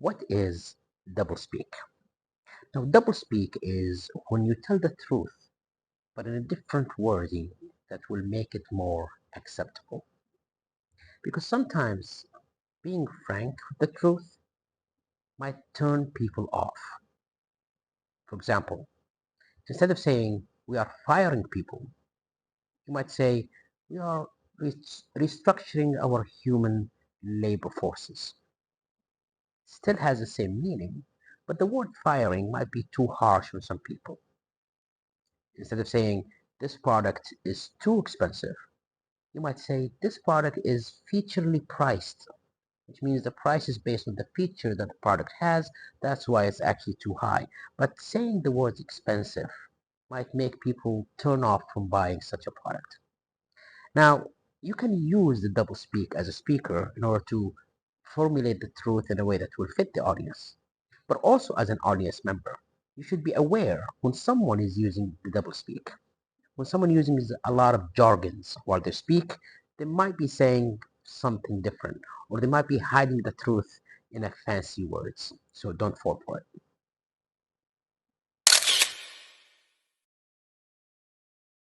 What is doublespeak? Now, doublespeak is when you tell the truth, but in a different wording that will make it more acceptable. Because sometimes being frank with the truth might turn people off. For example, instead of saying we are firing people, you might say we are restructuring our human labor forces. Still has the same meaning, but the word firing might be too harsh for some people. Instead of saying this product is too expensive, you might say this product is featurely priced, which means the price is based on the feature that the product has. That's why it's actually too high. But saying the word expensive might make people turn off from buying such a product. Now, you can use the double speak as a speaker in order to formulate the truth in a way that will fit the audience. But also as an audience member, you should be aware when someone is using the double speak. When someone using a lot of jargons while they speak, they might be saying something different, or they might be hiding the truth in a fancy words. So don't fall for it.